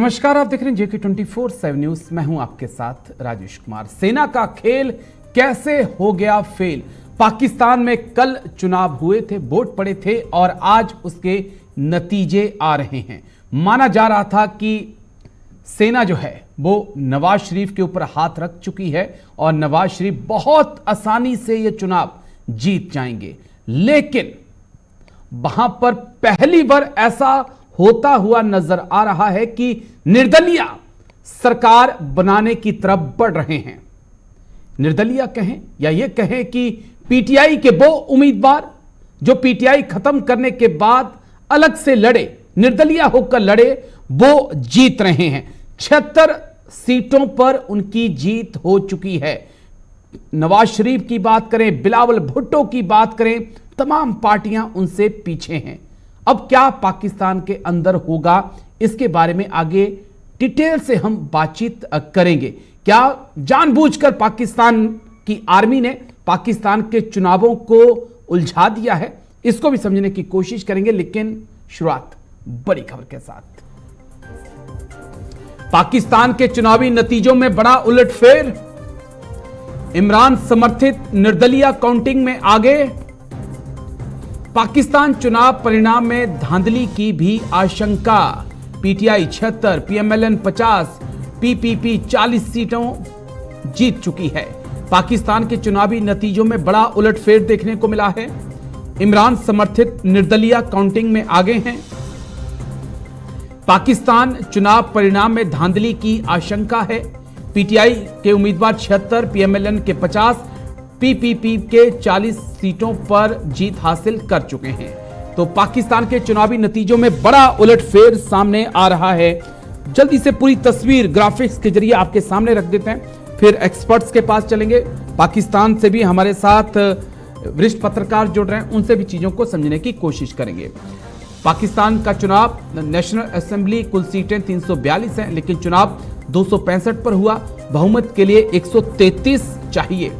नमस्कार, आप देख रहे हैं जेके 24/7 न्यूज। मैं हूं आपके साथ राजेश कुमार। सेना का खेल कैसे हो गया फेल। पाकिस्तान में कल चुनाव हुए थे, वोट पड़े थे और आज उसके नतीजे आ रहे हैं। माना जा रहा था कि सेना जो है वो नवाज शरीफ के ऊपर हाथ रख चुकी है और नवाज शरीफ बहुत आसानी से ये चुनाव जीत जाएंगे, लेकिन वहां पर पहली बार ऐसा होता हुआ नजर आ रहा है कि निर्दलीय सरकार बनाने की तरफ बढ़ रहे हैं। निर्दलीय कहें या यह कहें कि पीटीआई के वो उम्मीदवार जो पीटीआई खत्म करने के बाद अलग से लड़े, निर्दलीय होकर लड़े, वो जीत रहे हैं। 76 सीटों पर उनकी जीत हो चुकी है। नवाज शरीफ की बात करें, बिलावल भुट्टो की बात करें, तमाम पार्टियां उनसे पीछे हैं। अब क्या पाकिस्तान के अंदर होगा, इसके बारे में आगे डिटेल से हम बातचीत करेंगे। क्या जानबूझकर पाकिस्तान की आर्मी ने पाकिस्तान के चुनावों को उलझा दिया है, इसको भी समझने की कोशिश करेंगे। लेकिन शुरुआत बड़ी खबर के साथ। पाकिस्तान के चुनावी नतीजों में बड़ा उलटफेर। इमरान समर्थित निर्दलीय काउंटिंग में आगे। पाकिस्तान चुनाव परिणाम में धांधली की भी आशंका। पीटीआई 76, पीएमएलएन 50, पीपीपी 40 सीटों जीत चुकी है। पाकिस्तान के चुनावी नतीजों में बड़ा उलटफेर देखने को मिला है। इमरान समर्थित निर्दलीय काउंटिंग में आगे हैं। पाकिस्तान चुनाव परिणाम में धांधली की आशंका है। पीटीआई के उम्मीदवार 76, पीएमएलएन के 50, पीपीपी के 40 सीटों पर जीत हासिल कर चुके हैं। तो पाकिस्तान के चुनावी नतीजों में बड़ा उलटफेर सामने आ रहा है। जल्दी से पूरी तस्वीर ग्राफिक्स के जरिए आपके सामने रख देते हैं, फिर एक्सपर्ट्स के पास चलेंगे। पाकिस्तान से भी हमारे साथ वरिष्ठ पत्रकार जुड़ रहे हैं, उनसे भी चीजों को समझने की कोशिश करेंगे। पाकिस्तान का चुनाव, नेशनल असेंबली कुल सीटें 342 हैं, लेकिन चुनाव 265 पर हुआ। बहुमत के लिए 133 चाहिए।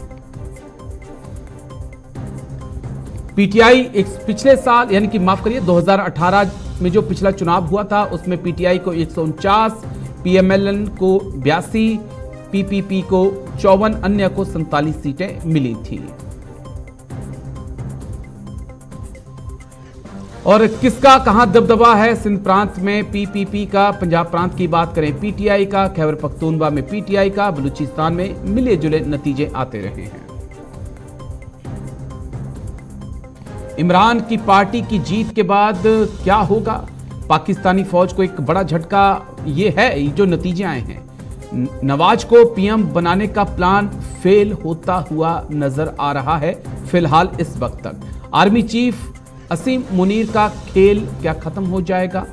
पीटीआई पिछले साल यानी कि माफ करिए 2018 में जो पिछला चुनाव हुआ था उसमें पीटीआई को 149, पीएमएलएन को 82, पीपीपी को 54, अन्य को 47 सीटें मिली थी। और किसका कहां दबदबा है सिंध प्रांत में पीपीपी का, पंजाब प्रांत की बात करें पीटीआई का, खैबर पख्तूनख्वा में पीटीआई का, बलूचिस्तान में मिले जुले नतीजे आते रहे हैं। इमरान की पार्टी की जीत के बाद क्या होगा? पाकिस्तानी फौज को एक बड़ा झटका ये है जो नतीजे आए हैं। नवाज को पीएम बनाने का प्लान फेल होता हुआ नजर आ रहा है फिलहाल इस वक्त तक। आर्मी चीफ असीम मुनीर का खेल क्या खत्म हो जाएगा?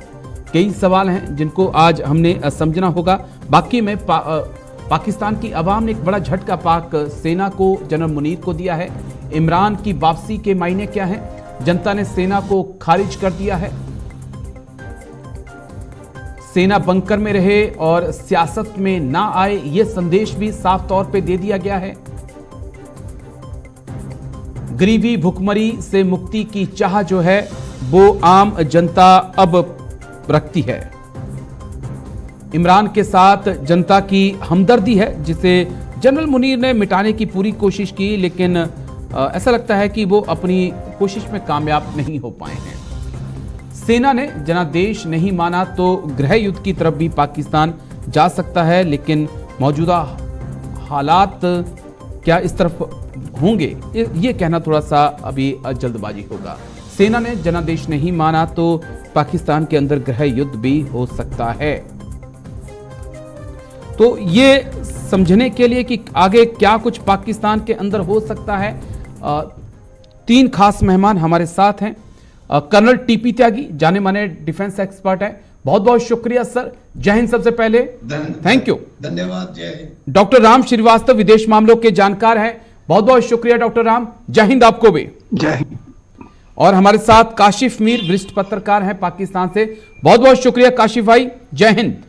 कई सवाल हैं जिनको आज हमने समझना होगा। बाकी में पाकिस्तान की आवाम ने एक बड़ा झटका पाक सेना को, जनरल मुनीर को दिया है। इमरान की वापसी के मायने क्या हैं? जनता ने सेना को खारिज कर दिया है। सेना बंकर में रहे और सियासत में ना आए, यह संदेश भी साफ तौर पे दे दिया गया है। गरीबी भुखमरी से मुक्ति की चाह जो है वो आम जनता अब रखती है। इमरान के साथ जनता की हमदर्दी है जिसे जनरल मुनीर ने मिटाने की पूरी कोशिश की, लेकिन ऐसा लगता है कि वो अपनी कोशिश में कामयाब नहीं हो पाए हैं। सेना ने जनादेश नहीं माना तो गृह युद्ध की तरफ भी पाकिस्तान जा सकता है, लेकिन मौजूदा हालात क्या इस तरफ होंगे ये कहना थोड़ा सा अभी जल्दबाजी होगा। सेना ने जनादेश नहीं माना तो पाकिस्तान के अंदर गृह युद्ध भी हो सकता है। तो ये समझने के लिए कि आगे क्या कुछ पाकिस्तान के अंदर हो सकता है, 3 खास मेहमान हमारे साथ हैं। कर्नल टीपी त्यागी, जाने माने डिफेंस एक्सपर्ट हैं। बहुत बहुत शुक्रिया सर, जय हिंद। सबसे पहले थैंक यू, धन्यवाद। जय हिंद। डॉक्टर राम श्रीवास्तव, विदेश मामलों के जानकार हैं। बहुत बहुत शुक्रिया डॉक्टर राम, जय हिंद आपको भी। जय हिंद। और हमारे साथ काशिफ मीर, वरिष्ठ पत्रकार हैं पाकिस्तान से। बहुत बहुत शुक्रिया काशिफ भाई, जय हिंद।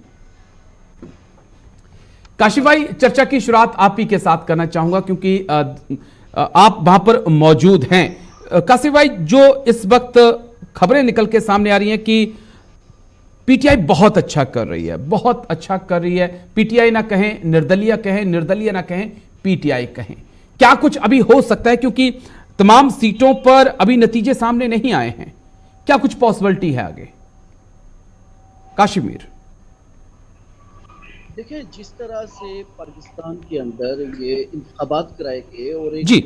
काशिफ भाई, चर्चा की शुरुआत आप ही के साथ करना चाहूंगा क्योंकि आप वहां पर मौजूद हैं। काशिफ भाई, जो इस वक्त खबरें निकल के सामने आ रही हैं कि पीटीआई बहुत अच्छा कर रही है, बहुत अच्छा कर रही है। पीटीआई ना कहें, निर्दलीय कहें, निर्दलीय ना कहें, पीटीआई कहें। क्या कुछ अभी हो सकता है, क्योंकि तमाम सीटों पर अभी नतीजे सामने नहीं आए हैं, क्या कुछ पॉसिबिलिटी है आगे? काशिमीर, देखिए, जिस तरह से पाकिस्तान के अंदर ये इंतखाबात कराए गए और एक जी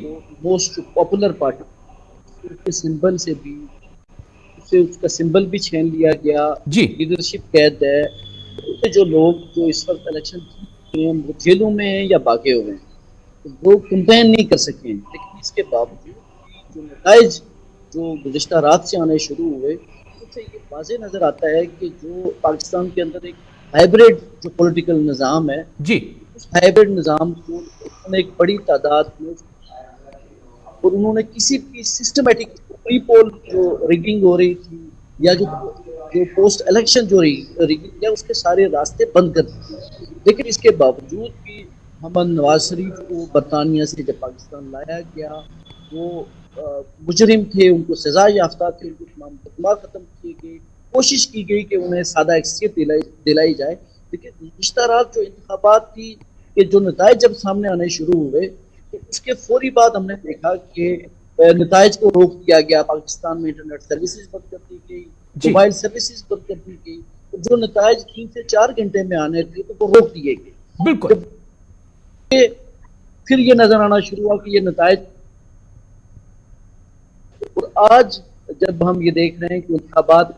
मोस्ट पॉपुलर पार्टी के सिंबल से भी उससे उसका सिंबल भी छीन लिया गया, जी, लीडरशिप कैद है। तो जो लोग जो इस वक्त इलेक्शन जीत रहे हैं वो जेलों में हैं या भागे हुए हैं, तो वो कंपेन नहीं कर सके। लेकिन इसके बावजूद भी जो नताइज जो गुज़िश्ता रात से आने शुरू हुए, उससे ये वाज़ेह नज़र आता है कि जो पाकिस्तान के अंदर एक हाइब्रिड जो पॉलिटिकल निज़ाम है, जी, उस हाइब्रिड निज़ाम को उन्होंने एक बड़ी तादाद में और उन्होंने किसी भी सिस्टमेटिक प्री पोल जो रिगिंग हो रही थी या जो जो पोस्ट इलेक्शन जो रिगिंग है उसके सारे रास्ते बंद कर दिए। लेकिन इसके बावजूद भी मोहम्मद नवाज शरीफ को बरतानिया से जब पाकिस्तान लाया गया, वो मुजरिम थे, उनको सजा याफ्ता थे, उनको तमाम मुकदमा खत्म किए गए, कोशिश की गई कि उन्हें सादा हैसियत दिलाई जाए। लेकिन गुज़िश्ता रात जो इंतखाबात थी कि जो नताइज जब सामने आने शुरू हुए, तो उसके फौरी बाद हमने देखा कि नताइज को रोक दिया गया। पाकिस्तान में इंटरनेट सर्विसेज बंद कर दी गई, मोबाइल सर्विसेज बंद कर दी गई। तो जो नताइज 3 से 4 घंटे में आने थे तो वो रोक दिए गए। बिल्कुल। फिर ये नजर आना शुरू हुआ कि ये नताइज, और आज जब हम ये देख रहे हैं कि इंतखाबात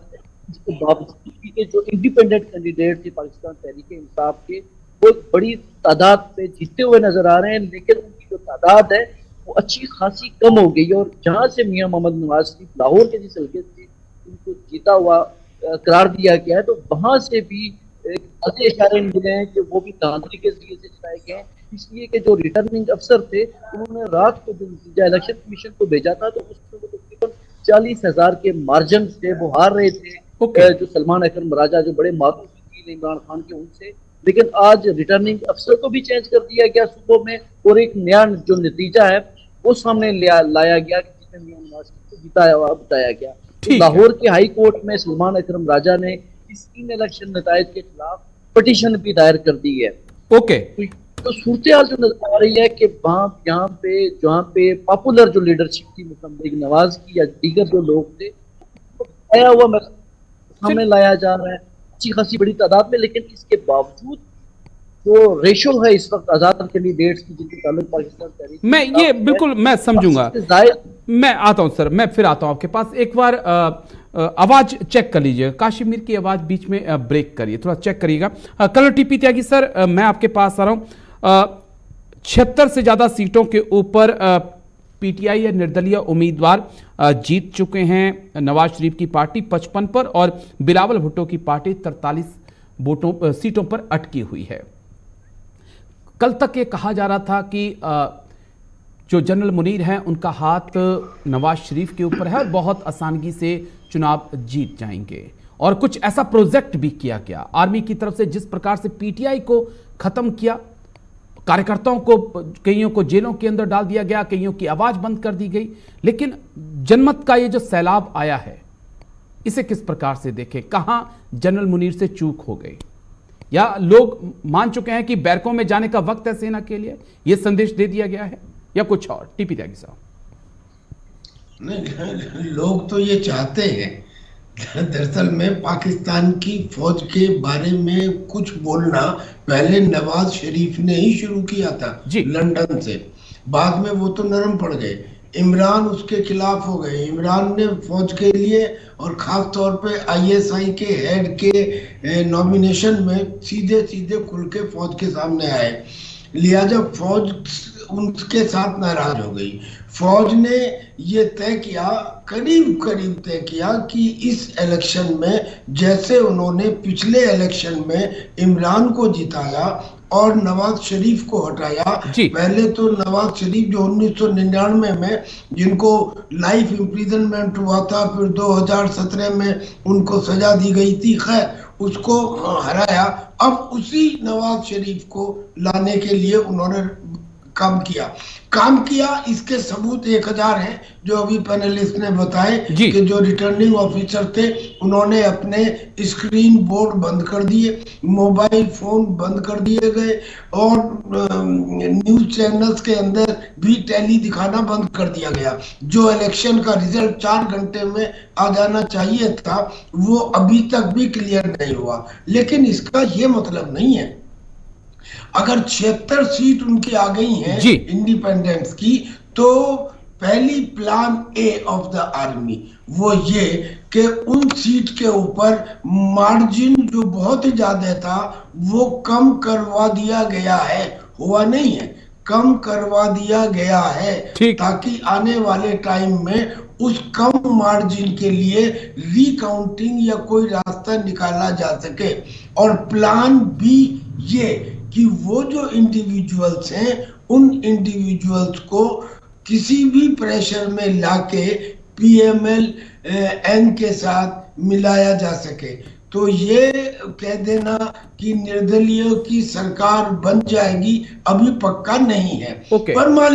के बावजूद भी के जो इंडिपेंडेंट कैंडिडेट थे पाकिस्तान तहरीक इंसाफ के, वो बड़ी तादाद पे जीतते हुए नजर आ रहे हैं, लेकिन उनकी जो तादाद है वो अच्छी खासी कम हो गई। और जहां से मियां मोहम्मद नवाज शरीफ लाहौर के जिस हल्के से उनको जीता हुआ करार दिया गया है, तो वहां से भी ऐसे इशारे मिले हैं कि वो भी धांधली के जरिए से चलाए गए हैं। इसलिए कि जो रिटर्निंग अफसर थे उन्होंने रात को जो नतीजा इलेक्शन कमीशन को भेजा था, तो उसमें वो तकरीबन 40,000 के मार्जिन से वो हार रहे थे। जो सलमान अकरम राजा जो बड़े मारूफ वकील इमरान खान के, उनसे। लेकिन आज रिटर्निंग अफसर को भी चेंज कर दिया गया सुबह में, और एक नया जो नतीजा है वो सामने लाया गया जिसमें मियां नवाज शरीफ को जिताया हुआ बताया गया। तो लाहौर के हाई कोर्ट में सलमान अकरम राजा ने इस इन इलेक्शन नताइज के खिलाफ पिटीशन भी दायर कर दी है। तो सूरत हाल जो नजर आ रही है कि जहाँ पे पॉपुलर जो लीडरशिप थी मुस्लिम लीग नवाज की या दीगर जो लोग थे, आया हुआ सामने लाया जा रहा है अच्छी खासी बड़ी तादाद में। लेकिन इसके बावजूद जो रेशो है इस वक्त आजाद कैंडिडेट्स की जिनके ताल्लुक पाकिस्तान तहरीक, मैं ये बिल्कुल मैं समझूंगा। मैं आता हूं सर, मैं फिर आता हूं आपके पास। एक बार आवाज चेक कर लीजिएगा, काशिमीर की आवाज बीच में ब्रेक करिए, थोड़ा चेक करिएगा। कलर टीपी त्यागी सर, मैं आपके पास आ रहा हूं। 76 से ज्यादा सीटों के ऊपर पीटीआई या निर्दलीय उम्मीदवार जीत चुके हैं। नवाज शरीफ की पार्टी 55 पर और बिलावल भुट्टो की पार्टी 43 सीटों पर अटकी हुई है। कल तक ये कहा जा रहा था कि जो जनरल मुनीर हैं उनका हाथ नवाज शरीफ के ऊपर है और बहुत आसानी से चुनाव जीत जाएंगे, और कुछ ऐसा प्रोजेक्ट भी किया गया आर्मी की तरफ से। जिस प्रकार से पीटीआई को खत्म किया, कार्यकर्ताओं को, कईयों को जेलों के अंदर डाल दिया गया, कईयों की आवाज बंद कर दी गई। लेकिन जनमत का ये जो सैलाब आया है, इसे किस प्रकार से देखें? कहां जनरल मुनीर से चूक हो गई, या लोग मान चुके हैं कि बैरकों में जाने का वक्त है सेना के लिए, यह संदेश दे दिया गया है, या कुछ और? टीपी त्यागी साहब। नहीं, लोग तो ये चाहते हैं। दरअसल में पाकिस्तान की फौज के बारे में कुछ बोलना पहले नवाज शरीफ ने ही शुरू किया था लंदन से, बाद में वो तो नरम पड़ गए। इमरान उसके खिलाफ हो गए। इमरान ने फौज के लिए और खास तौर पे आईएसआई के हेड के नॉमिनेशन में सीधे सीधे खुल के फौज के सामने आए, लिहाजा फौज उनके साथ नाराज हो गई। फौज ने ये तय किया, करीब तय किया कि इस इलेक्शन में जैसे उन्होंने पिछले इलेक्शन में इमरान को जिताया और नवाज शरीफ को हटाया। पहले तो नवाज शरीफ जो 1999 में जिनको लाइफ इम्प्रिजनमेंट हुआ था, फिर 2017 में उनको सजा दी गई थी, खैर उसको हराया। अब उसी नवाज शरीफ को लाने के लिए उन्होंने काम किया इसके सबूत 1000 हैं, जो अभी पैनलिस्ट ने बताए कि जो रिटर्निंग ऑफिसर थे उन्होंने अपने स्क्रीन बोर्ड बंद कर दिए, मोबाइल फोन बंद कर दिए गए और न्यूज चैनल्स के अंदर भी टैली दिखाना बंद कर दिया गया। जो इलेक्शन का रिजल्ट 4 घंटे में आ जाना चाहिए था वो अभी तक भी क्लियर नहीं हुआ। लेकिन इसका ये मतलब नहीं है अगर 76 सीट उनकी आ गई हैं इंडिपेंडेंस की, तो पहली plan A of the army वो ये कि उन सीट के ऊपर मार्जिन जो बहुत ही ज्यादा था वो कम करवा दिया गया है, हुआ नहीं है, कम करवा दिया गया है, ताकि आने वाले टाइम में उस कम मार्जिन के लिए रिकाउंटिंग या कोई रास्ता निकाला जा सके। और प्लान बी ये कि वो जो इंडिविजुअल्स हैं उन इंडिविजुअल्स को किसी भी प्रेशर में लाके PMLN के साथ मिलाया जा सके। तो ये कह देना कि निर्दलीय की सरकार बन जाएगी अभी पक्का नहीं है। पर मान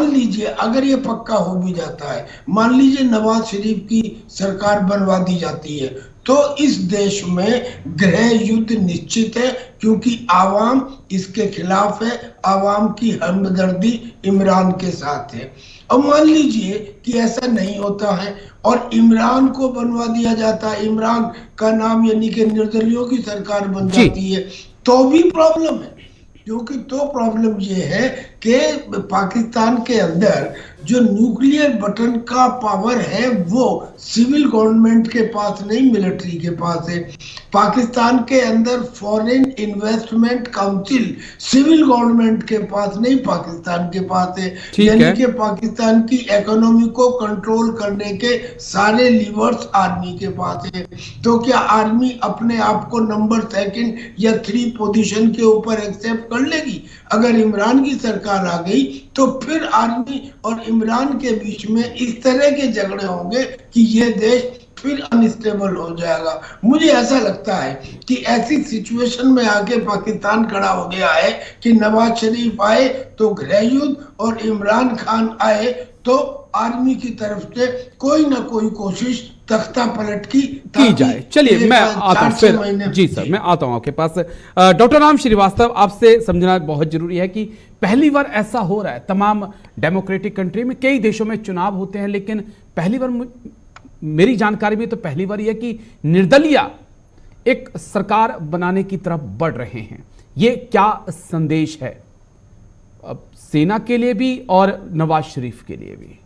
लीजिए अगर ये पक्का हो भी जाता है, मान लीजिए नवाज शरीफ की सरकार बनवा दी जाती है, तो इस देश में गृह युद्ध निश्चित है, क्योंकि आवाम इसके खिलाफ है, आवाम की हमदर्दी इमरान के साथ है। अब मान लीजिए कि ऐसा नहीं होता है और इमरान को बनवा दिया जाता है, इमरान का नाम यानी कि निर्दलियों की सरकार बन जाती है, तो भी प्रॉब्लम है। क्योंकि तो प्रॉब्लम ये है कि पाकिस्तान के अंदर जो न्यूक्लियर बटन का पावर है वो सिविल गवर्नमेंट के पास नहीं, मिलिट्री के पास है। पाकिस्तान के अंदर foreign investment council civil government के पास नहीं, पाकिस्तान के पास है। यानी कि पाकिस्तान की इकोनॉमी को कंट्रोल करने के सारे लीवर्स आर्मी के पास है। तो क्या आर्मी अपने आप को नंबर 2 या 3 पोजीशन के ऊपर एक्सेप्ट कर लेगी? अगर इमरान की सरकार आ गई तो फिर आर्मी और इमरान के बीच में इस तरह के झगड़े होंगे कि ये देश फिर अनस्टेबल हो जाएगा। मुझे ऐसा लगता है कि ऐसी सिचुएशन में आके पाकिस्तान खड़ा हो गया है कि नवाज शरीफ आए तो गृह युद्ध और इमरान खान आए तो आर्मी की तरफ से कोई ना कोई कोशिश तख्ता पलट की जाए। चलिए मैं आता हूं फिर। जी सर, मैं आता हूं आपके पास। डॉक्टर राम श्रीवास्तव, आपसे समझना बहुत जरूरी है कि पहली बार ऐसा हो रहा है, तमाम डेमोक्रेटिक कंट्री में कई देशों में चुनाव होते हैं, लेकिन पहली बार मेरी जानकारी में तो पहली बार यह कि निर्दलीय एक सरकार बनाने की तरफ बढ़ रहे हैं। ये क्या संदेश है अब सेना के लिए भी और नवाज शरीफ के लिए भी?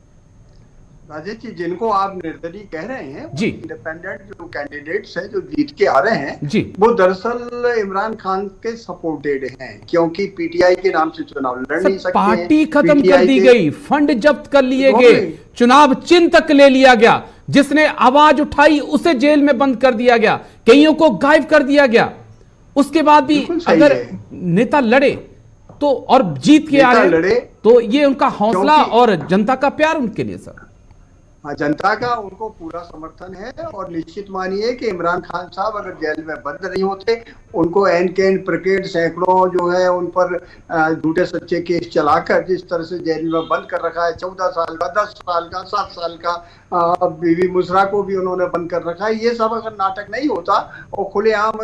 राजेश जी, जिनको आप निर्दलीय कह रहे हैं जी, इंडिपेंडेंट जो कैंडिडेट्स हैं जो जीत के आ रहे हैं जी, वो दरअसल इमरान खान के सपोर्टेड हैं, क्योंकि पीटीआई के नाम से चुनाव लड़ नहीं सकते। पार्टी खत्म कर दी गई, फंड जब्त कर लिए गए, चुनाव चिन्ह तक ले लिया गया, जिसने आवाज उठाई उसे जेल में बंद कर दिया गया, कईयों को गायब कर दिया गया। उसके बाद भी अगर नेता लड़े तो और जीत के आ रहे तो ये उनका हौसला और जनता का प्यार उनके लिए सर। जनता का उनको पूरा समर्थन है और निश्चित मानिए कि इमरान खान साहब अगर जेल में बंद नहीं होते, उनको एन के एन प्रकेट सैकड़ों जो है उन पर झूठे सच्चे केस चलाकर जिस तरह से जेल में बंद कर रखा है, 14 साल का, 10 साल का, 7 साल का, बीवी मुसरा को भी उन्होंने बंद कर रखा है, ये सब अगर नाटक नहीं होता और खुलेआम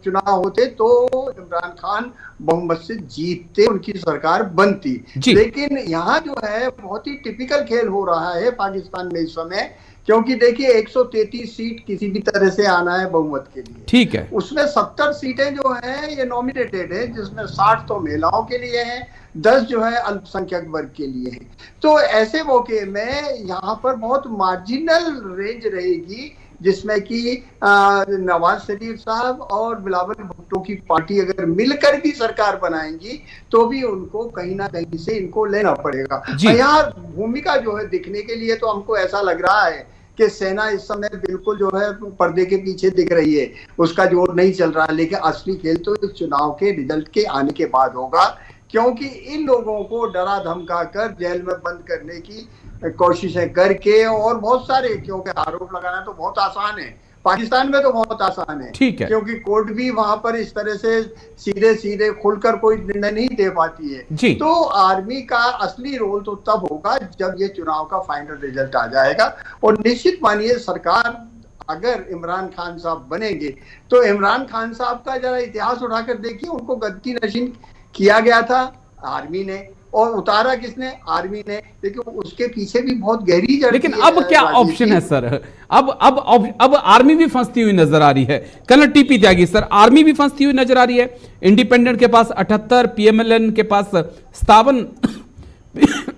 चुनाव होते तो इमरान खान बहुमत से जीतते, उनकी सरकार बनती। लेकिन यहाँ जो है बहुत ही टिपिकल खेल हो रहा है पाकिस्तान में इस समय, क्योंकि देखिए 133 सीट किसी भी तरह से आना है बहुमत के लिए, ठीक है, उसमें 70 सीटें जो हैं ये नॉमिनेटेड है, जिसमें 60 तो महिलाओं के लिए हैं, 10 जो है अल्पसंख्यक वर्ग के लिए हैं। तो ऐसे मौके में यहाँ पर बहुत मार्जिनल रेंज रहेगी, जिसमें कि नवाज शरीफ साहब और बिलावल भुट्टो की पार्टी अगर मिलकर भी सरकार बनाएंगी तो भी उनको कहीं ना कहीं से इनको लेना पड़ेगा। यहाँ भूमिका जो है दिखने के लिए तो हमको ऐसा लग रहा है कि सेना इस समय बिल्कुल जो है पर्दे के पीछे दिख रही है, उसका जोर नहीं चल रहा, लेकिन असली खेल तो इस चुनाव के रिजल्ट के आने के बाद होगा, क्योंकि इन लोगों को डरा धमका कर जेल में बंद करने की कोशिशें करके और बहुत सारे, क्योंकि आरोप लगाना तो बहुत आसान है, पाकिस्तान में तो बहुत आसान है, ठीक है, क्योंकि कोर्ट भी वहां पर इस तरह से सीधे सीधे खुलकर कोई निर्णय नहीं दे पाती है जी। तो आर्मी का असली रोल तो तब होगा जब ये चुनाव का फाइनल रिजल्ट आ जाएगा। और निश्चित मानिए सरकार अगर इमरान खान साहब बनेंगे तो इमरान खान साहब का जरा इतिहास उठाकर देखिए, उनको गद्दी नशीन किया गया था आर्मी ने और उतारा किसने? आर्मी ने। लेकिन उसके पीछे भी बहुत गहरी जड़। लेकिन अब क्या ऑप्शन है सर? अब आर्मी भी फंसती हुई नजर आ रही है। कर्नल टीपी त्यागी सर, आर्मी भी फंसती हुई नजर आ रही है। इंडिपेंडेंट के पास 78, पीएमएलएन के पास 57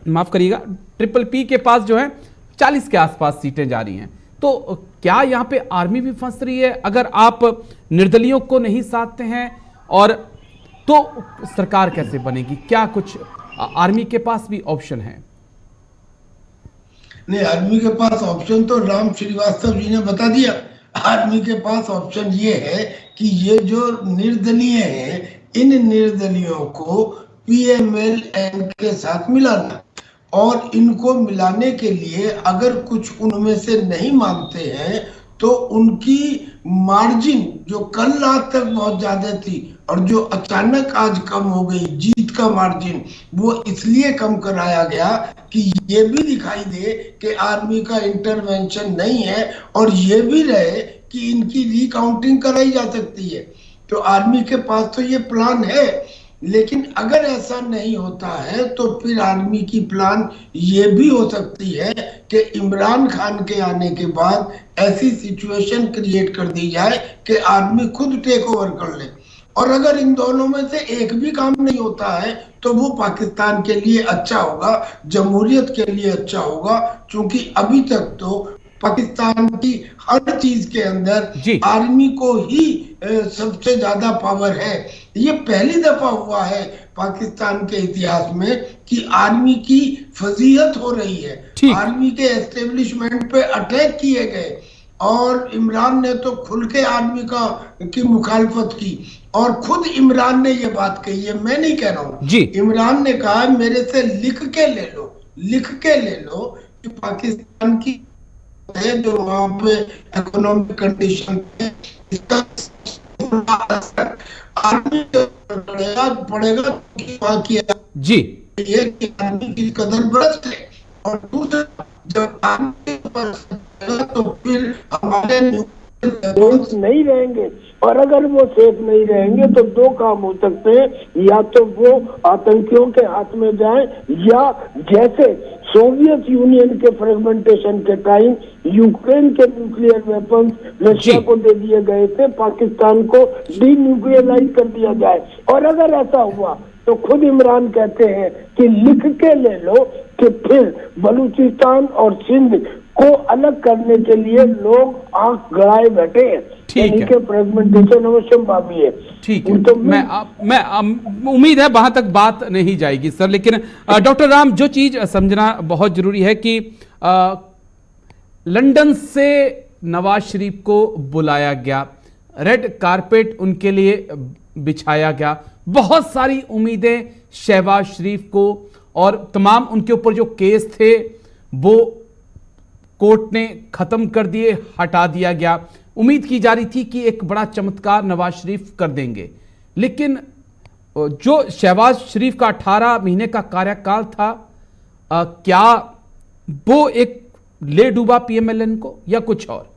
माफ करिएगा, ट्रिपल पी के पास जो है 40 के आसपास सीटें जा रही हैं। तो क्या यहां पे आर्मी भी फंस रही है? अगर आप निर्दलियों को नहीं साधते हैं और तो सरकार कैसे बनेगी? क्या कुछ आर्मी के पास भी ऑप्शन है? नहीं, आर्मी के पास ऑप्शन तो राम श्रीवास्तव जी ने बता दिया। आर्मी के पास ऑप्शन ये है कि ये जो निर्दलीय हैं, इन निर्दलियों को पीएमएलएन के साथ मिलाना, और इनको मिलाने के लिए अगर कुछ उनमें से नहीं मानते हैं तो उनकी मार्जिन जो कल रात तक बहुत ज्यादा थी और जो अचानक आज कम हो गई, जीत का मार्जिन, वो इसलिए कम कराया गया कि ये भी दिखाई दे कि आर्मी का इंटरवेंशन नहीं है और ये भी रहे कि इनकी रिकाउंटिंग कराई जा सकती है। तो आर्मी के पास तो ये प्लान है, लेकिन अगर ऐसा नहीं होता है तो फिर आर्मी की प्लान ये भी हो सकती है कि इमरान खान के आने के बाद ऐसी सिचुएशन क्रिएट कर दी जाए कि आर्मी खुद टेक ओवर कर ले। और अगर इन दोनों में से एक भी काम नहीं होता है तो वो पाकिस्तान के लिए अच्छा होगा, जमहूरियत के लिए अच्छा होगा, क्योंकि अभी तक तो पाकिस्तान की हर चीज के अंदर आर्मी को ही सबसे ज्यादा पावर है। ये पहली दफा हुआ है पाकिस्तान के इतिहास में कि आर्मी की फजीहत हो रही है, आर्मी के एस्टेब्लिशमेंट पे अटैक किए गए और इमरान ने तो खुल के आर्मी की मुखालफत की। और खुद इमरान ने ये बात कही है, मैं नहीं कह रहा हूँ, इमरान ने कहा मेरे से लिख के ले लो कि पाकिस्तान की है जो वहां पे इकोनॉमिक कंडीशन है, इसका आर्मी पड़ेगा कि वहां किया जी ये कि आर्मी की कदर भ्रष्ट है। और दूसरा, जब आर्मी पर तो फिर हमारे नहीं रहेंगे, और अगर वो सेफ नहीं रहेंगे तो दो काम हो सकते हैं, या तो वो आतंकियों के हाथ में जाए, या जैसे सोवियत यूनियन के फ्रेगमेंटेशन के टाइम यूक्रेन के न्यूक्लियर वेपन्स रशिया को दे दिए गए थे, पाकिस्तान को डीन्यूक्लियराइज कर दिया जाए। और अगर ऐसा हुआ तो खुद इमरान कहते हैं कि लिख के ले लो कि फिर बलूचिस्तान और सिंध को अलग करने के लिए लोग आंख गड़ाए बैठे हैं। ठीक है, फ्रेगमेंटेशन अवश्य भावी है। ठीक है, तो मैं उम्मीद है वहां तक बात नहीं जाएगी सर। लेकिन डॉक्टर राम, जो चीज समझना बहुत जरूरी है कि लंदन से नवाज शरीफ को बुलाया गया, रेड कारपेट उनके लिए बिछाया गया, बहुत सारी उम्मीदें शहबाज शरीफ को और तमाम उनके ऊपर जो केस थे वो कोर्ट ने खत्म कर दिए, हटा दिया गया। उम्मीद की जा रही थी कि एक बड़ा चमत्कार नवाज शरीफ कर देंगे, लेकिन जो शहबाज शरीफ का 18 महीने का कार्यकाल था, क्या वो एक ले डूबा पीएमएलएन को या कुछ और?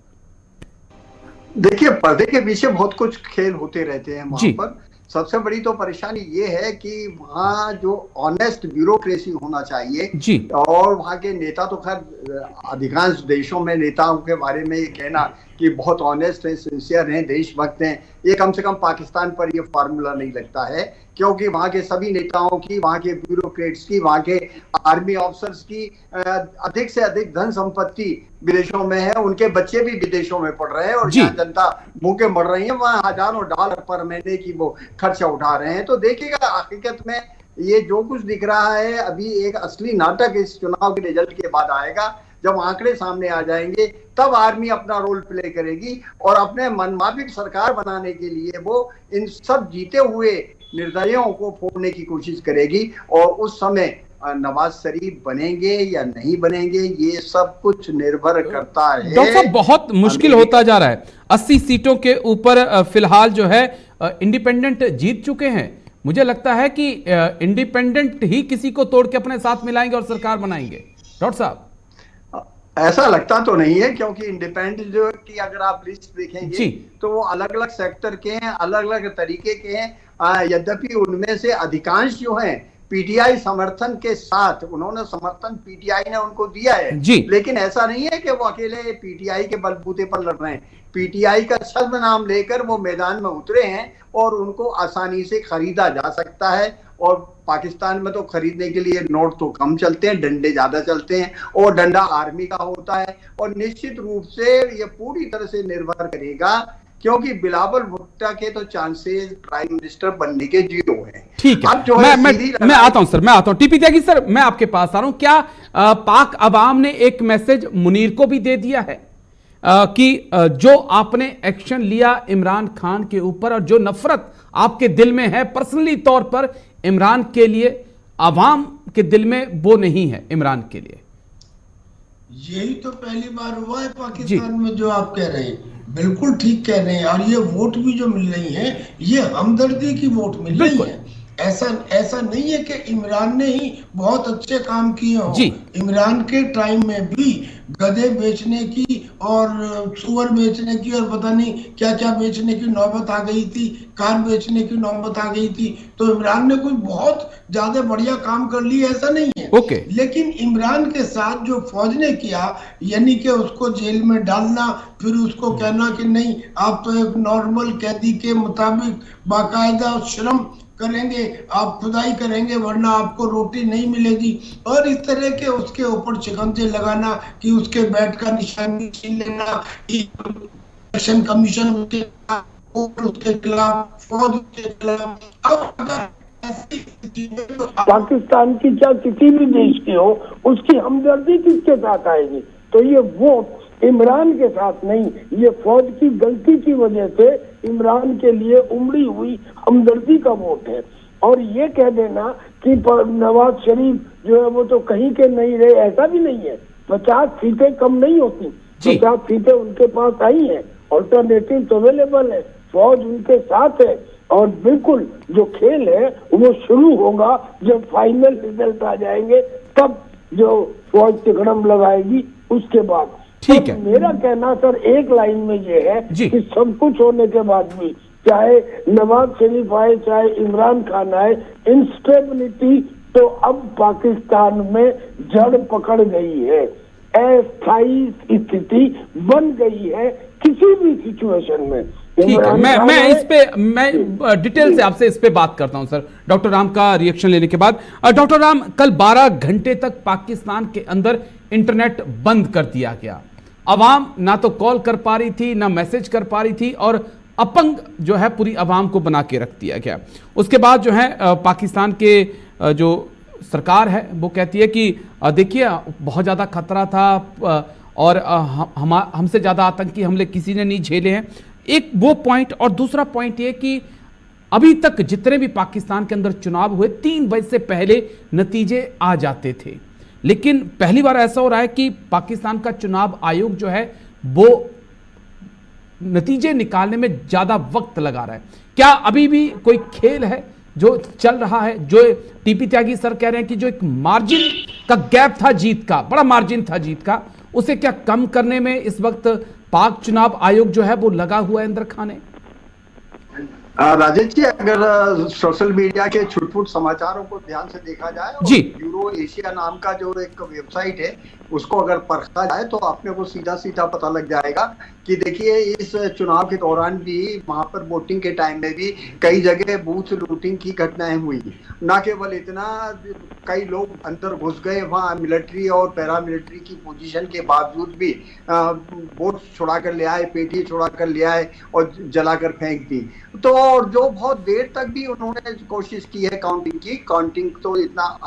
देखिए, पर्दे के पीछे बहुत कुछ खेल होते रहते हैं वहां पर। सबसे बड़ी तो परेशानी ये है कि वहाँ जो ऑनेस्ट ब्यूरोक्रेसी होना चाहिए जी, और वहाँ के नेता तो खैर अधिकांश देशों में नेताओं के बारे में ये कहना कि बहुत ऑनेस्ट हैं, सिंसियर हैं, देशभक्त हैं, ये कम से कम पाकिस्तान पर ये फार्मूला नहीं लगता है, क्योंकि वहाँ के सभी नेताओं की, वहाँ के ब्यूरोक्रेट्स की, वहाँ के आर्मी ऑफिसर्स की अधिक से अधिक धन संपत्ति विदेशों में है, उनके बच्चे भी विदेशों में पढ़ रहे हैं और जहाँ जनता भूखे मर रही है वहाँ हजारों डॉलर पर महीने की वो खर्चा उठा रहे हैं। तो देखिएगा, हकीकत में ये जो कुछ दिख रहा है अभी एक असली नाटक इस चुनाव के रिजल्ट के बाद आएगा। जब आंकड़े सामने आ जाएंगे तब आर्मी अपना रोल प्ले करेगी और अपने मनमाफिक सरकार बनाने के लिए वो इन सब जीते हुए निर्दलियों को फोड़ने की कोशिश करेगी। और उस समय नवाज शरीफ बनेंगे या नहीं बनेंगे, ये सब कुछ निर्भर करता है। डॉक्टर साहब, बहुत मुश्किल होता जा रहा है। 80 सीटों के ऊपर फिलहाल जो है इंडिपेंडेंट जीत चुके हैं। मुझे लगता है कि इंडिपेंडेंट ही किसी को तोड़ के अपने साथ मिलाएंगे और सरकार बनाएंगे। डॉक्टर साहब, ऐसा लगता तो नहीं है, क्योंकि इंडिपेंडेंट जो की अगर आप लिस्ट देखेंगे तो वो अलग अलग सेक्टर के हैं, अलग अलग तरीके के हैं। यद्यपि उनमें से अधिकांश जो हैं पीटीआई समर्थन के साथ, उन्होंने समर्थन पीटीआई ने उनको दिया है, लेकिन ऐसा नहीं है कि वो अकेले पीटीआई के बलबूते पर लड़ रहे हैं। पीटीआई का छद्म नाम लेकर वो मैदान में उतरे हैं और उनको आसानी से खरीदा जा सकता है। और पाकिस्तान में तो खरीदने के लिए नोट तो कम चलते हैं, डंडे ज्यादा चलते हैं, और डंडा आर्मी का होता है। और निश्चित रूप से ये पूरी तरह से निर्भर करेगा, क्योंकि बिलावल भुट्टो के तो चांसेस प्राइम मिनिस्टर बनने के 0 हैं। ठीक है, मैं आता हूं सर, मैं आता हूं। टीपी त्यागी सर, मैं आपके पास आ रहा हूं। क्या पाक अवाम ने एक मैसेज मुनीर को भी दे दिया है कि जो आपने एक्शन लिया इमरान खान के ऊपर और जो नफरत आपके दिल में है पर्सनली तौर पर इमरान के लिए, अवाम के दिल में वो नहीं है इमरान के लिए? यही तो पहली बार हुआ है पाकिस्तान में जो आप कह रहे हैं, बिल्कुल ठीक कह रहे हैं। और ये वोट भी जो मिल रही है, ये हमदर्दी की वोट मिल रही है। ऐसा नहीं है कि इमरान ने ही बहुत अच्छे काम किए हो। इमरान के टाइम में भी गधे बेचने की और सुअर बेचने की और पता नहीं क्या क्या बेचने की नौबत आ गई थी, कार बेचने की नौबत आ गई थी। तो इमरान ने कुछ बहुत ज्यादा बढ़िया काम कर लिया, ऐसा नहीं है। लेकिन इमरान के साथ जो फौज ने किया, यानी कि उसको जेल में डालना, फिर उसको कहना कि नहीं आप तो एक नॉर्मल कैदी के मुताबिक बाकायदा श्रम करेंगे, आप खुदाई करेंगे वरना आपको रोटी नहीं मिलेगी, और इस तरह के उसके ऊपर शिकंजे लगाना कि उसके बैट का निशान छीन लेना, इलेक्शन कमीशन उसके खिलाफ, फौज के खिलाफ। अब पाकिस्तान की चाहे किसी भी देश की हो, उसकी हमदर्दी किसके साथ आएगी? तो ये वोट इमरान के साथ नहीं, ये फौज की गलती की वजह से इमरान के लिए उमड़ी हुई हमदर्दी का वोट है। और ये कह देना कि नवाज शरीफ जो है वो तो कहीं के नहीं रहे, ऐसा भी नहीं है। 50 सीटें कम नहीं होती, 50 सीटें उनके पास आई हैं, ऑल्टरनेटिव अवेलेबल है, फौज उनके साथ है। और बिल्कुल जो खेल है वो शुरू होगा जब फाइनल रिजल्ट आ जाएंगे, तब जो फौज तिकड़म लगाएगी उसके बाद। ठीक है, मेरा कहना सर एक लाइन में ये है कि सब कुछ होने के बाद भी, चाहे नवाज शरीफ आए चाहे इमरान खान आए, इंस्टेबिलिटी तो अब पाकिस्तान में जड़ पकड़ गई है, अस्थायी स्थिति बन गई है किसी भी सिचुएशन में। ठीक है, मैं डिटेल से आपसे इस पे बात करता हूं सर, डॉक्टर राम का रिएक्शन लेने के बाद। डॉक्टर राम, कल 12 घंटे तक पाकिस्तान के अंदर इंटरनेट बंद कर दिया गया। अवाम ना तो कॉल कर पा रही थी, ना मैसेज कर पा रही थी, और अपंग जो है पूरी अवाम को बना के रख दिया गया। उसके बाद जो है पाकिस्तान के जो सरकार है वो कहती है कि देखिए बहुत ज़्यादा खतरा था और हमसे ज़्यादा आतंकी हमले किसी ने नहीं झेले हैं। एक वो पॉइंट, और दूसरा पॉइंट ये कि अभी तक जितने भी पाकिस्तान के अंदर चुनाव हुए 3 बजे से पहले नतीजे आ जाते थे, लेकिन पहली बार ऐसा हो रहा है कि पाकिस्तान का चुनाव आयोग जो है वो नतीजे निकालने में ज्यादा वक्त लगा रहा है। क्या अभी भी कोई खेल है जो चल रहा है, जो टीपी त्यागी सर कह रहे हैं कि जो एक मार्जिन का गैप था जीत का, बड़ा मार्जिन था जीत का, उसे क्या कम करने में इस वक्त पाक चुनाव आयोग जो है वो लगा हुआ है अंदर खाने? राजेश जी, अगर सोशल मीडिया के छुटपुट समाचारों को ध्यान से देखा जाए, और यूरो एशिया नाम का जो एक वेबसाइट है उसको अगर परखा जाए तो अपने को सीधा सीधा पता लग जाएगा कि देखिए इस चुनाव के दौरान भी, वहां पर वोटिंग के टाइम में भी कई जगह बूथ लूटिंग की घटनाएं हुई। न केवल इतना, कई लोग अंदर घुस गए वहां मिलिट्री और पैरामिलिट्री की पोजीशन के बावजूद भी, वोट छुड़ा कर ले आए, पेटी छुड़ा कर ले आए और जलाकर फेंक दी। तो और जो बहुत देर तक भी उन्होंने कोशिश की है काउंटिंग की, काउंटिंग तो इतना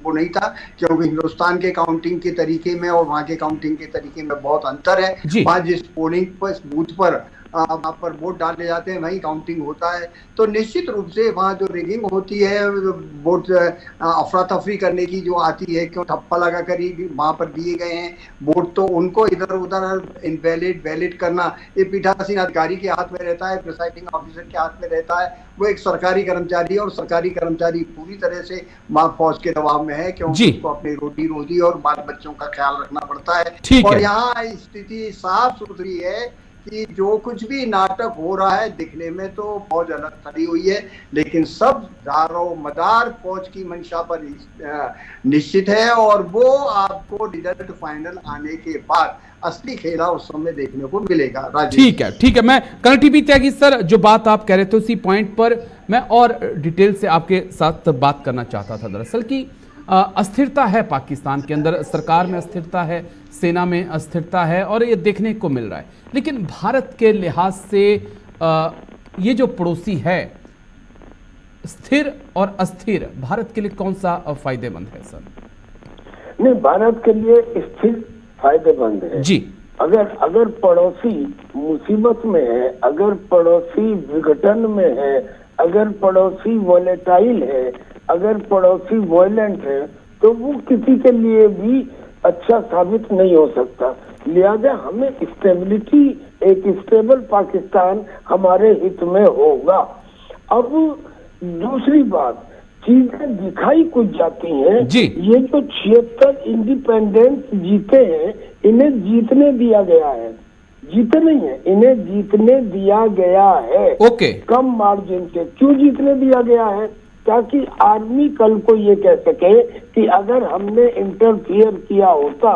वो नहीं था, क्योंकि हिंदुस्तान के काउंटिंग के तरीके में और वहां के काउंटिंग के तरीके में बहुत अंतर है। वहां जिस पोलिंग बूथ पर वहाँ पर वोट डाले जाते हैं, वहीं काउंटिंग होता है। तो निश्चित रूप से वहाँ जो रिगिंग होती है, वोट अफरा तफरी करने की जो आती है, क्यों ठप्पा लगा कर ही वहाँ पर दिए गए हैं वोट, तो उनको इधर उधर इनवैलिड वैलिड करना ये पीठासीन अधिकारी के हाथ में रहता है, प्रिसाइडिंग ऑफिसर के हाथ में रहता है। वो एक सरकारी कर्मचारी है और सरकारी कर्मचारी पूरी तरह से वहाँ फौज के दबाव में है, क्योंकि उसको अपनी रोटी और बाल बच्चों का ख्याल रखना पड़ता है। और यहाँ स्थिति साफ सुथरी है कि जो कुछ भी नाटक हो रहा है, दिखने में तो फौज अलग खड़ी हुई है, लेकिन सब दारो मदार फौज की मंशा पर निश्चित है, और वो आपको रिजल्ट फाइनल आने के बाद असली खेला उस समय देखने को मिलेगा। ठीक है। मैं कर्नल टीपी त्यागी सर, जो बात आप कह रहे थे उसी पॉइंट पर मैं और डिटेल से आपके साथ बात करना चाहता था। दरअसल कि अस्थिरता है पाकिस्तान के अंदर, सरकार में अस्थिरता है, सेना में अस्थिरता है, और ये देखने को मिल रहा है। लेकिन भारत के लिहाज से ये जो पड़ोसी है, स्थिर और अस्थिर, भारत के लिए कौन सा फायदेमंद है सर? नहीं, भारत के लिए स्थिर फायदेमंद है जी। अगर पड़ोसी मुसीबत में है, अगर पड़ोसी विघटन में है, अगर पड़ोसी वोलेटाइल है, अगर पड़ोसी वायलेंट है, तो वो किसी के लिए भी अच्छा साबित नहीं हो सकता। लिहाजा हमें स्टेबिलिटी, एक स्टेबल पाकिस्तान हमारे हित में होगा। अब दूसरी बात, चीजें दिखाई कुछ जाती हैं जी। ये जो 76 इंडिपेंडेंस जीते हैं, इन्हें जीतने दिया गया है, जीते नहीं है, इन्हें जीतने दिया गया है। ओके। कम मार्जिन से क्यों जीतने दिया गया है? ताकि आर्मी कल को ये कह सके कि अगर हमने इंटरफियर किया होता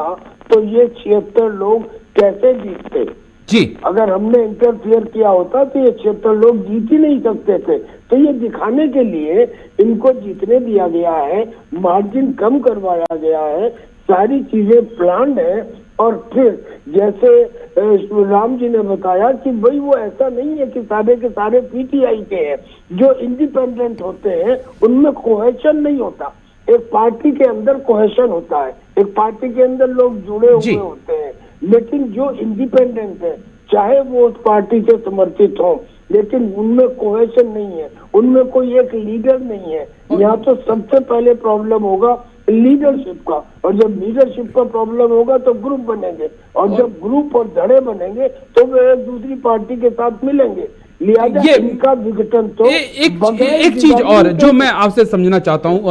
तो ये 76 लोग कैसे जीतते जी। अगर हमने इंटरफियर किया होता तो ये 76 लोग जीत ही नहीं सकते थे। तो ये दिखाने के लिए इनको जीतने दिया गया है, मार्जिन कम करवाया गया है, सारी चीजें प्लान्ड है। और फिर जैसे राम जी ने बताया कि भाई वो ऐसा नहीं है कि सारे के सारे पीटीआई के हैं, जो इंडिपेंडेंट होते हैं उनमें कोहेशन नहीं होता। एक पार्टी के अंदर कोहेशन होता है, एक पार्टी के अंदर लोग जुड़े हुए होते हैं, लेकिन जो इंडिपेंडेंट है, चाहे वो उस पार्टी से समर्थित हो, लेकिन उनमें कोहेशन नहीं है, उनमें कोई एक लीडर नहीं है। यहाँ तो सबसे पहले प्रॉब्लम होगा लीडरशिप का, और जब लीडरशिप का प्रॉब्लम होगा तो ग्रुप बनेंगे, और जब ग्रुप और धड़े बनेंगे तो वे एक दूसरी पार्टी के साथ मिलेंगे। लिहाजा इनका विघटन तो एक चीज और जो मैं आपसे समझना चाहता हूँ,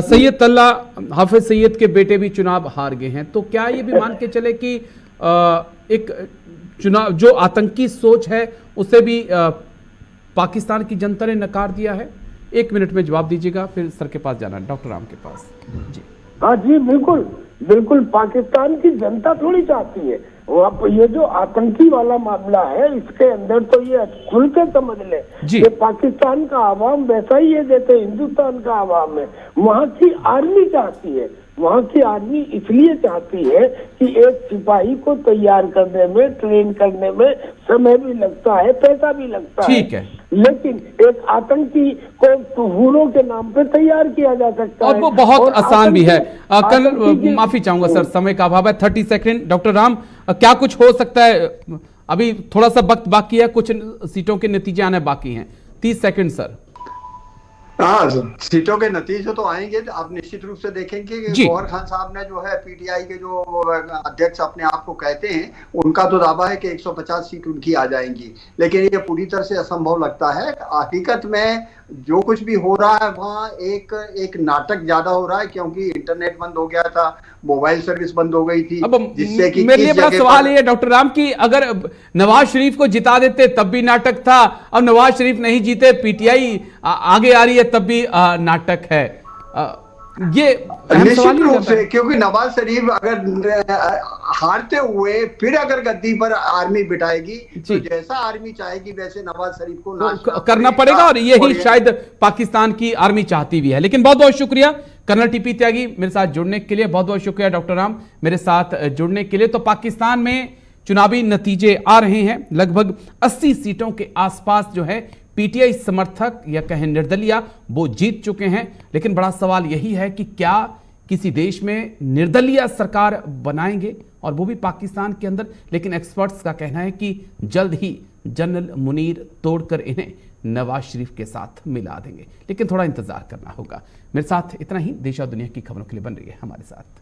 सैयद तल्ला हाफिज सईद के बेटे भी चुनाव हार गए हैं, तो क्या ये भी मान के चले कि एक चुनाव जो आतंकी सोच है उसे भी पाकिस्तान की जनता ने नकार दिया है? 1 मिनट में जवाब दीजिएगा, फिर सर के पास जाना है, डॉक्टर राम के पास जी। हाँ जी, बिल्कुल पाकिस्तान की जनता थोड़ी चाहती है। ये जो आतंकी वाला मामला है, इसके अंदर तो ये खुल के समझ ले कि पाकिस्तान का आवाम वैसा ही है जैसे हिंदुस्तान का आवाम है। वहाँ की आर्मी चाहती है, वहाँ की आर्मी इसलिए चाहती है कि एक सिपाही को तैयार करने में, ट्रेन करने में समय भी लगता है, पैसा भी लगता है, लेकिन एक आतंकी को हुरों के नाम पे तैयार किया जा सकता है, और वो बहुत आसान भी है। माफी चाहूंगा सर, समय का अभाव है। 30 सेकंड। डॉक्टर राम, क्या कुछ हो सकता है? अभी थोड़ा सा वक्त बाकी है, कुछ सीटों के नतीजे आने बाकी हैं। 30 सेकंड सर। हाँ, सीटों के नतीजे तो आएंगे। आप निश्चित रूप से देखेंगे कि गौहर खान साहब ने जो है पीटीआई के जो अध्यक्ष अपने आप को कहते हैं, उनका तो दावा है कि 150 सीट उनकी आ जाएंगी, लेकिन ये पूरी तरह से असंभव लगता है। हकीकत में जो कुछ भी हो रहा है वहाँ एक नाटक ज्यादा हो रहा है, क्योंकि इंटरनेट बंद हो गया था, मोबाइल सर्विस बंद हो गई थी, जिससे कि मेरे लिए बड़ा सवाल ये है डॉक्टर राम की अगर नवाज शरीफ को जिता देते तब भी नाटक था, अब नवाज शरीफ नहीं जीते, पीटीआई आगे आ रही है तब भी नाटक है। ये निश्चित रूप से, क्योंकि नवाज शरीफ अगर हारते हुए फिर अगर गद्दी पर आर्मी बिठाएगी तो जैसा आर्मी चाहेगी वैसे नवाज शरीफ को करना पड़ेगा, और यही शायद पाकिस्तान की आर्मी चाहती भी है। लेकिन बहुत बहुत शुक्रिया कर्नल टीपी त्यागी मेरे साथ जुड़ने के लिए, बहुत बहुत शुक्रिया डॉक्टर राम मेरे साथ जुड़ने के लिए। तो पाकिस्तान में चुनावी नतीजे आ रहे हैं, लगभग 80 सीटों के आसपास जो है पीटीआई समर्थक या कहें निर्दलिया वो जीत चुके हैं। लेकिन बड़ा सवाल यही है कि क्या किसी देश में निर्दलीय सरकार बनाएंगे, और वो भी पाकिस्तान के अंदर? लेकिन एक्सपर्ट्स का कहना है कि जल्द ही जनरल मुनीर तोड़कर इन्हें नवाज शरीफ के साथ मिला देंगे, लेकिन थोड़ा इंतजार करना होगा। मेरे साथ इतना ही। देश और दुनिया की खबरों के लिए बन रही है हमारे साथ।